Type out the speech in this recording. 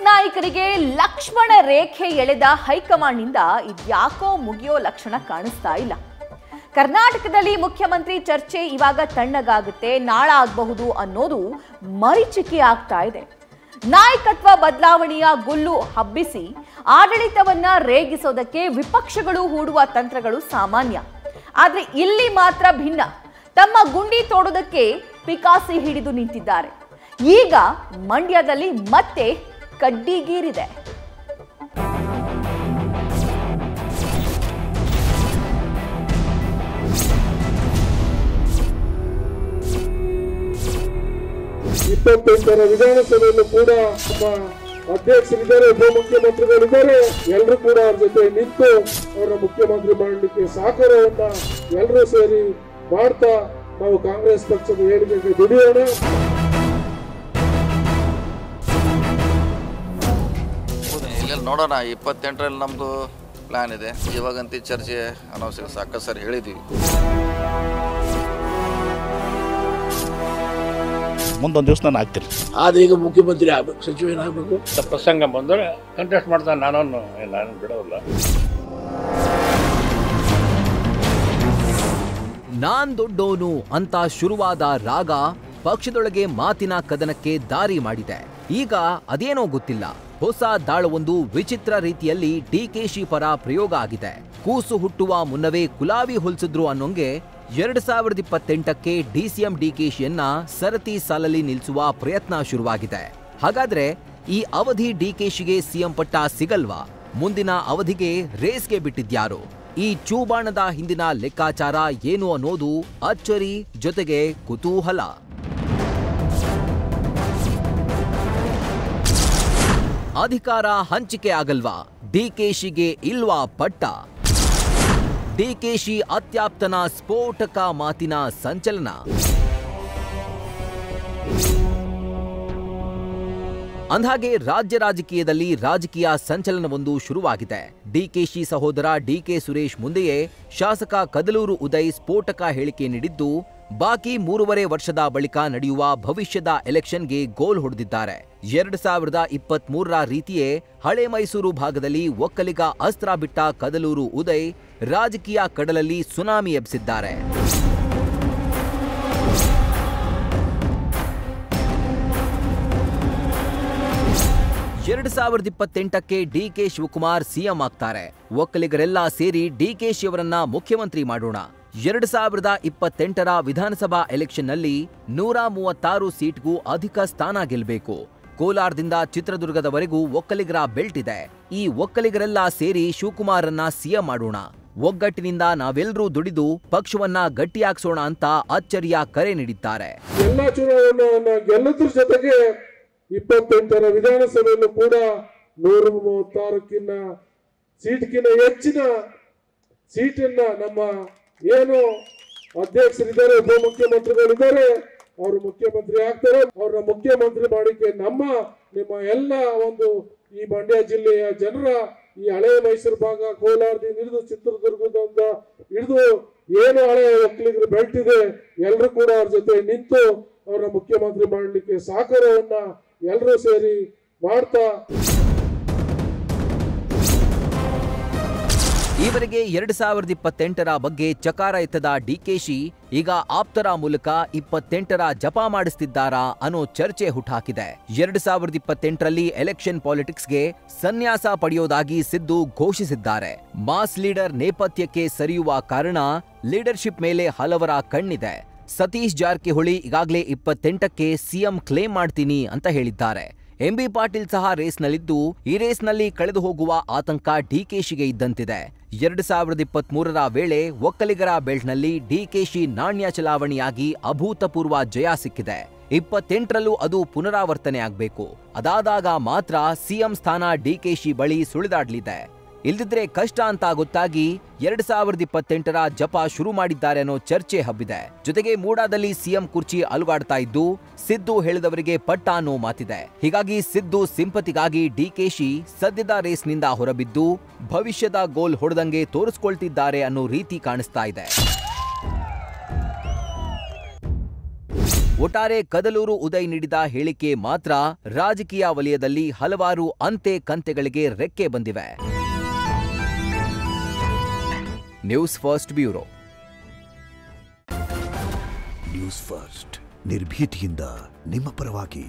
ನಾಯಕರಿಗೆ ಲಕ್ಷ್ಮಣ ರೇಖೆ ಎಳೆದ ಹೈಕಮಾಂಡ್ನಿಂದ ಇದ್ಯಾಕೋ ಮುಗಿಯೋ ಲಕ್ಷಣ ಕಾಣಿಸ್ತಾ ಇಲ್ಲ. ಕರ್ನಾಟಕದಲ್ಲಿ ಮುಖ್ಯಮಂತ್ರಿ ಚರ್ಚೆ ಇವಾಗ ತಣ್ಣಗಾಗುತ್ತೆ, ನಾಳಾಗಬಹುದು ಅನ್ನೋದು ಮರೀಚಿಕೆ ಆಗ್ತಾ ಇದೆ. ನಾಯಕತ್ವ ಬದಲಾವಣೆಯ ಗುಲ್ಲು ಹಬ್ಬಿಸಿ ಆಡಳಿತವನ್ನ ರೇಗಿಸೋದಕ್ಕೆ ವಿಪಕ್ಷಗಳು ಹೂಡುವ ತಂತ್ರಗಳು ಸಾಮಾನ್ಯ. ಆದ್ರೆ ಇಲ್ಲಿ ಮಾತ್ರ ಭಿನ್ನ. ತಮ್ಮ ಗುಂಡಿ ತೋಡೋದಕ್ಕೆ ಪಿಕಾಸಿ ಹಿಡಿದು ನಿಂತಿದ್ದಾರೆ. ಈಗ ಮಂಡ್ಯದಲ್ಲಿ ಮತ್ತೆ ಕಡ್ಡಿಗೀರಿದೆ. ಇಪ್ಪತ್ತೆಂಟರ ವಿಧಾನಸಭೆಯಲ್ಲೂ ಕೂಡ ನಮ್ಮ ಅಧ್ಯಕ್ಷರಿದ್ದಾರೆ, ಉಪಮುಖ್ಯಮಂತ್ರಿಗಳಿದ್ದಾರೆ. ಎಲ್ಲರೂ ಕೂಡ ಅವ್ರ ಜೊತೆ ನಿಂತು ಅವರ ಮುಖ್ಯಮಂತ್ರಿ ಮಾಡಲಿಕ್ಕೆ ಸಹಕಾರವನ್ನ ಎಲ್ಲರೂ ಸೇರಿ ಮಾಡ್ತಾ ನಾವು ಕಾಂಗ್ರೆಸ್ ಪಕ್ಷದ ಹೇಳಿಕೆಗೆ ದುಡಿಯೋಣ. ನೋಡೋಣ. 28ರಲ್ಲಿ ನಮ್ದು ಪ್ಲಾನ್ ಇದೆ. ಇವಾಗಂತೂ ಚರ್ಚೆ ಅನವಶ್ಯಕ, ಸಾಕಷ್ಟು ಸರಿ ಹೇಳಿದ್ದೀವಿ. ಮುಂದೊಂದು ದಿವಸ ನಾನು ಆಗ್ತೀನಿ. ಆದ್ರೆ ಈಗ ಮುಖ್ಯಮಂತ್ರಿ ಆಗ್ಬೇಕು, ಸಚಿವ ಏನಾಗಬೇಕು. ಪ್ರಸಂಗ ಬಂದರೆ ಕಂಟೆಸ್ಟ್ ಮಾಡ್ತಾನೆ. ನಾನು ಬಿಡೋಲ್ಲ. ನಾನ್ ದೊಡ್ಡೋನು ಅಂತ ಶುರುವಾದ ರಾಗ ಪಕ್ಷದೊಳಗೆ ಮಾತಿನ ಕದನಕ್ಕೆ ದಾರಿ ಮಾಡಿದೆ. ಈಗ ಅದೇನೋ ಗೊತ್ತಿಲ್ಲ, ಹೊಸ ದಾಳವೊಂದು ವಿಚಿತ್ರ ರೀತಿಯಲ್ಲಿ ಡಿಕೆಶಿ ಪರ ಪ್ರಯೋಗ ಆಗಿದೆ. ಕೂಸು ಹುಟ್ಟುವ ಮುನ್ನವೇ ಕುಲಾವಿ ಹೊಲ್ಸಿದ್ರು ಅನ್ನೋಂಗೆ 2028ಕ್ಕೆ ಡಿಸಿಎಂ ಡಿಕೆಶಿಯನ್ನ ಸರತಿ ಸಾಲಲ್ಲಿ ನಿಲ್ಲಿಸುವ ಪ್ರಯತ್ನ ಶುರುವಾಗಿದೆ. ಹಾಗಾದ್ರೆ ಈ ಅವಧಿ ಡಿಕೆಶಿಗೆ ಸಿಎಂ ಪಟ್ಟ ಸಿಗಲ್ವಾ? ಮುಂದಿನ ಅವಧಿಗೆ ರೇಸ್ಗೆ ಬಿಟ್ಟಿದ್ಯಾರು? ಈ ಚೂಬಾಣದ ಹಿಂದಿನ ಲೆಕ್ಕಾಚಾರ ಏನು ಅನ್ನೋದು ಅಚ್ಚರಿ ಜೊತೆಗೆ ಕುತೂಹಲ. ಅಧಿಕಾರ ಹಂಚಿಕೆ ಆಗಲ್ವಾ? ಡಿಕೆಶಿಗೆ ಇಲ್ವಾ ಪಟ್ಟ? ಡಿಕೆಶಿ ಅತ್ಯಾಪ್ತನ ಸ್ಫೋಟಕ ಮಾತಿನ ಸಂಚಲನ. ಅಂದ್ಹಾಗೆ ರಾಜ್ಯ ರಾಜಕೀಯದಲ್ಲಿ ರಾಜಕೀಯ ಸಂಚಲನವೊಂದು ಶುರುವಾಗಿದೆ. ಡಿಕೆಶಿ ಸಹೋದರ ಡಿಕೆ ಸುರೇಶ್ ಮುಂದೆಯೇ ಶಾಸಕ ಕದಲೂರು ಉದಯ್ ಸ್ಫೋಟಕ ಹೇಳಿಕೆ ನೀಡಿದ್ದು, ಬಾಕಿ 3.5 ವರ್ಷದ ಬಳಿಕ ನಡೆಯುವ ಭವಿಷ್ಯದ ಎಲೆಕ್ಷನ್ಗೆ ಗೋಲ್ ಹೊಡೆದಿದ್ದಾರೆ. 2023ರ ರೀತಿಯೇ ಹಳೆ ಮೈಸೂರು ಭಾಗದಲ್ಲಿ ಒಕ್ಕಲಿಗ ಅಸ್ತ್ರ ಬಿಟ್ಟ ಕದಲೂರು ಉದಯ್ ರಾಜಕೀಯ ಕಡಲಲ್ಲಿ ಸುನಾಮಿ ಎಬ್ಬಿಸಿದ್ದಾರೆ. ಕ್ಕೆ ಡಿಕೆ ಶಿವಕುಮಾರ್ ಸಿಎಂ ಆಗ್ತಾರೆ. ಒಕ್ಕಲಿಗರೆಲ್ಲ ಸೇರಿ ಡಿಕೆಶಿ ಅವರನ್ನ ಮುಖ್ಯಮಂತ್ರಿ ಮಾಡೋಣ. 2028ರ ವಿಧಾನಸಭಾ ಎಲೆಕ್ಷನ್ನಲ್ಲಿ 136 ಸೀಟ್ಗೂ ಅಧಿಕ ಸ್ಥಾನ ಗೆಲ್ಲಬೇಕು. ಕೋಲಾರದಿಂದ ಚಿತ್ರದುರ್ಗದವರೆಗೂ ಒಕ್ಕಲಿಗರ ಬೆಲ್ಟ್ ಇದೆ. ಈ ಒಕ್ಕಲಿಗರೆಲ್ಲ ಸೇರಿ ಶಿವಕುಮಾರನ್ನ ಸಿಎಂ ಮಾಡೋಣ. ಒಗ್ಗಟ್ಟಿನಿಂದ ನಾವೆಲ್ಲರೂ ದುಡಿದು ಪಕ್ಷವನ್ನ ಗಟ್ಟಿಯಾಗಿಸೋಣ ಅಂತ ಅಚ್ಚರಿಯ ಕರೆ ನೀಡಿದ್ದಾರೆ. ಎಲ್ಲ ಚುನಾವಣೆಯನ್ನ ಗೆಲ್ಲದ್ರ ಜೊತೆಗೆ 28ರ ವಿಧಾನಸಭೆಯಲ್ಲೂ ಕೂಡ 136ಕ್ಕಿಂತ ಸೀಟ್ಗಿಂತ ಹೆಚ್ಚಿನ ಸೀಟನ್ನ ನಮ್ಮ ಏನು ಅಧ್ಯಕ್ಷರಿದ್ದಾರೆ, ಉಪಮುಖ್ಯಮಂತ್ರಿಗಳಿದ್ದಾರೆ, ಅವರು ಮುಖ್ಯಮಂತ್ರಿ ಆಗ್ತಾರೆ. ಅವ್ರನ್ನ ಮುಖ್ಯಮಂತ್ರಿ ಮಾಡಿಕೆ ನಿಮ್ಮ ಎಲ್ಲ ಒಂದು ಈ ಮಂಡ್ಯ ಜಿಲ್ಲೆಯ ಜನರ, ಈ ಹಳೆ ಮೈಸೂರು ಭಾಗ, ಕೋಲಾರದಿಂದ ಹಿಡಿದು ಚಿತ್ರದುರ್ಗದಿಂದ ಹಿಡಿದು ಏನು ಹಳೆ ಒಕ್ಕಲಿಗರ ಬೆಲ್ಟ್ ಇದೆ, ಎಲ್ಲರೂ ಕೂಡ ಅವ್ರ ಜೊತೆ ನಿಂತು ಅವ್ರನ್ನ ಮುಖ್ಯಮಂತ್ರಿ ಮಾಡಲಿಕ್ಕೆ ಸಹಕಾರವನ್ನ ಎಲ್ಲರೂ ಸೇರಿ ಮಾಡ್ತಾ. ಈವರೆಗೆ 2028ರ ಬಗ್ಗೆ ಚಕಾರ ಎತ್ತದ ಡಿಕೆಶಿ ಈಗ ಆಪ್ತರ ಮೂಲಕ 28ರ ಜಪ ಮಾಡಿಸ್ತಿದ್ದಾರಾ ಅನ್ನೋ ಚರ್ಚೆ ಹುಟ್ಟಾಕಿದೆ. 2028ರಲ್ಲಿ ಎಲೆಕ್ಷನ್ ಪಾಲಿಟಿಕ್ಸ್ಗೆ ಸನ್ಯಾಸ ಪಡೆಯೋದಾಗಿ ಸಿದ್ದು ಘೋಷಿಸಿದ್ದಾರೆ. ಮಾಸ್ ಲೀಡರ್ ನೇಪಥ್ಯಕ್ಕೆ ಸರಿಯುವ ಕಾರಣ ಲೀಡರ್ಶಿಪ್ ಮೇಲೆ ಹಲವರ ಕಣ್ಣಿದೆ. ಸತೀಶ್ ಜಾರಕಿಹೊಳಿ ಈಗಾಗಲೇ 28ಕ್ಕೆ ಸಿಎಂ ಕ್ಲೇಮ್ ಮಾಡ್ತೀನಿ ಅಂತ ಹೇಳಿದ್ದಾರೆ. ಎಂಬಿ ಪಾಟೀಲ್ ಸಹ ರೇಸ್ನಲ್ಲಿದ್ದು, ಈ ರೇಸ್ನಲ್ಲಿ ಕಳೆದು ಹೋಗುವ ಆತಂಕ ಡಿಕೆಶಿಗೆ ಇದ್ದಂತಿದೆ. 2023ರ ವೇಳೆ ಒಕ್ಕಲಿಗರ ಬೆಲ್ಟ್ನಲ್ಲಿ ಡಿಕೆಶಿ ನಾಣ್ಯ ಚಲಾವಣೆಯಾಗಿ ಅಭೂತಪೂರ್ವ ಜಯ ಸಿಕ್ಕಿದೆ. 28ರಲ್ಲೂ ಅದು ಪುನರಾವರ್ತನೆ ಆಗಬೇಕು. ಅದಾದಾಗ ಮಾತ್ರ ಸಿಎಂ ಸ್ಥಾನ ಡಿಕೆಶಿ ಬಳಿ ಸುಳಿದಾಡ್ಲಿದೆ. ಇಲ್ದಿದ್ರೆ ಕಷ್ಟ ಅಂತ ಗೊತ್ತಾಗಿ 2028ರ ಜಪ ಶುರು ಮಾಡಿದ್ದಾರೆ ಅನ್ನೋ ಚರ್ಚೆ ಹಬ್ಬಿದೆ. ಜೊತೆಗೆ ಮೂಡಾದಲ್ಲಿ ಸಿಎಂ ಕುರ್ಚಿ ಅಲುಗಾಡ್ತಾ ಇದ್ದು, ಸಿದ್ದು ಹೇಳಿದವರಿಗೆ ಪಟ್ಟ ಅನ್ನೋ ಮಾತಿದೆ. ಹೀಗಾಗಿ ಸಿದ್ದು ಸಿಂಪತಿಗಾಗಿ ಡಿಕೆಶಿ ಸದ್ಯದ ರೇಸ್ನಿಂದ ಹೊರಬಿದ್ದು ಭವಿಷ್ಯದ ಗೋಲ್ ಹೊಡೆದಂಗೆ ತೋರಿಸ್ಕೊಳ್ತಿದ್ದಾರೆ ಅನ್ನೋ ರೀತಿ ಕಾಣಿಸ್ತಾ ಇದೆ. ಒಟ್ಟಾರೆ ಕದಲೂರು ಉದಯ್ ನೀಡಿದ ಹೇಳಿಕೆ ಮಾತ್ರ ರಾಜಕೀಯ ವಲಯದಲ್ಲಿ ಹಲವಾರು ಅಂತೆ ಕಂತೆಗಳಿಗೆ ರೆಕ್ಕೆ ಬಂದಿವೆ. News first bureau. News first ನಿರ್ಭೀತಿಯಿಂದ ನಿಮ್ಮ ಪರವಾಗಿ.